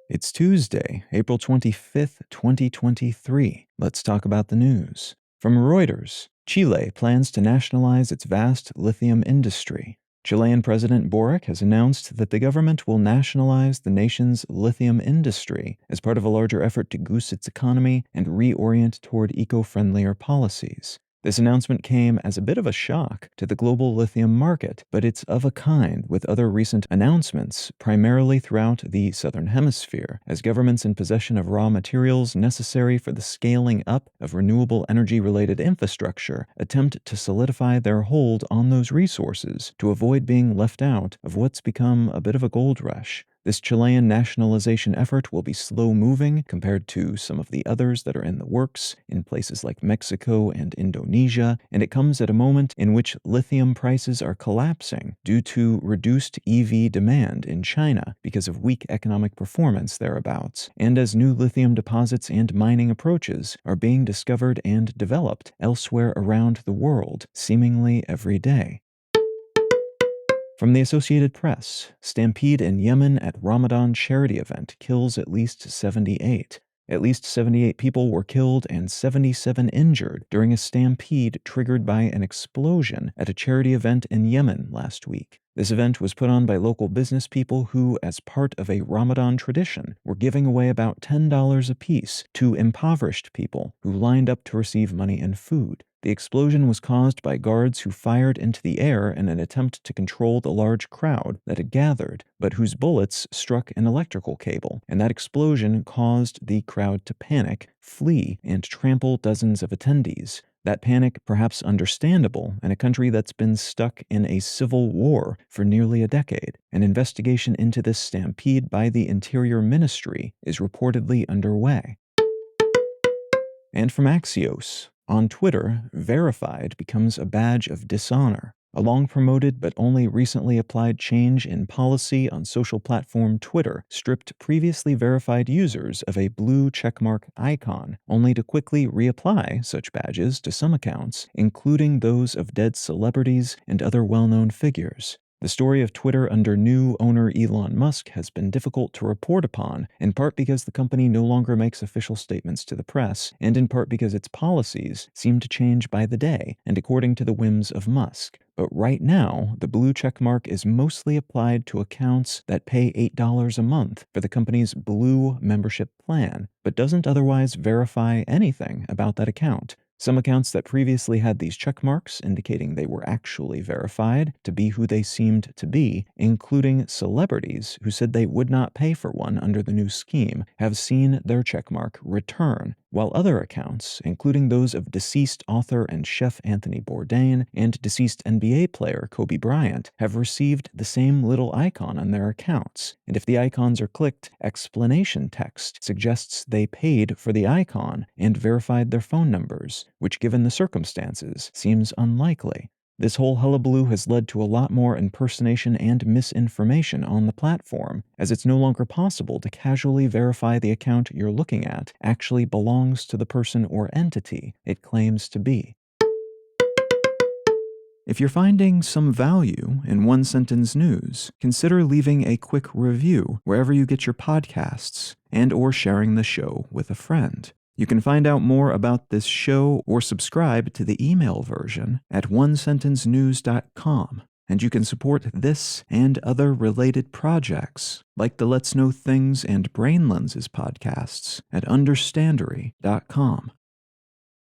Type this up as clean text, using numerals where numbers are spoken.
It's Tuesday, April 25th, 2023. Let's talk about the news. From Reuters, Chile plans to nationalize its vast lithium industry. Chilean President Boric has announced that the government will nationalize the nation's lithium industry as part of a larger effort to goose its economy and reorient toward eco-friendlier policies. This announcement came as a bit of a shock to the global lithium market, but it's of a kind with other recent announcements, primarily throughout the Southern Hemisphere, as governments in possession of raw materials necessary for the scaling up of renewable energy-related infrastructure attempt to solidify their hold on those resources to avoid being left out of what's become a bit of a gold rush. This Chilean nationalization effort will be slow-moving compared to some of the others that are in the works in places like Mexico and Indonesia, and it comes at a moment in which lithium prices are collapsing due to reduced EV demand in China because of weak economic performance thereabouts, and as new lithium deposits and mining approaches are being discovered and developed elsewhere around the world, seemingly every day. From the Associated Press, stampede in Yemen at Ramadan charity event kills at least 78. At least 78 people were killed and 77 injured during a stampede triggered by an explosion at a charity event in Yemen last week. This event was put on by local business people who, as part of a Ramadan tradition, were giving away about $10 apiece to impoverished people who lined up to receive money and food. The explosion was caused by guards who fired into the air in an attempt to control the large crowd that had gathered, but whose bullets struck an electrical cable, and that explosion caused the crowd to panic, flee, and trample dozens of attendees. That panic, perhaps understandable, in a country that's been stuck in a civil war for nearly a decade. An investigation into this stampede by the Interior Ministry is reportedly underway. And from Axios, on Twitter, verified becomes a badge of dishonor. A long-promoted but only recently applied change in policy on social platform Twitter stripped previously verified users of a blue checkmark icon, only to quickly reapply such badges to some accounts, including those of dead celebrities and other well-known figures. The story of Twitter under new owner Elon Musk has been difficult to report upon, in part because the company no longer makes official statements to the press, and in part because its policies seem to change by the day and according to the whims of Musk. But right now, the blue checkmark is mostly applied to accounts that pay $8 a month for the company's Blue membership plan, but doesn't otherwise verify anything about that account. Some accounts that previously had these checkmarks indicating they were actually verified to be who they seemed to be, including celebrities who said they would not pay for one under the new scheme, have seen their checkmark return, while other accounts, including those of deceased author and chef Anthony Bourdain and deceased NBA player Kobe Bryant, have received the same little icon on their accounts. And if the icons are clicked, explanation text suggests they paid for the icon and verified their phone numbers, which given the circumstances seems unlikely. This whole hullabaloo has led to a lot more impersonation and misinformation on the platform, as it's no longer possible to casually verify the account you're looking at actually belongs to the person or entity it claims to be. If you're finding some value in One Sentence News, consider leaving a quick review wherever you get your podcasts and/or sharing the show with a friend. You can find out more about this show or subscribe to the email version at onesentencenews.com, and you can support this and other related projects like the Let's Know Things and Brain Lenses podcasts at understandery.com.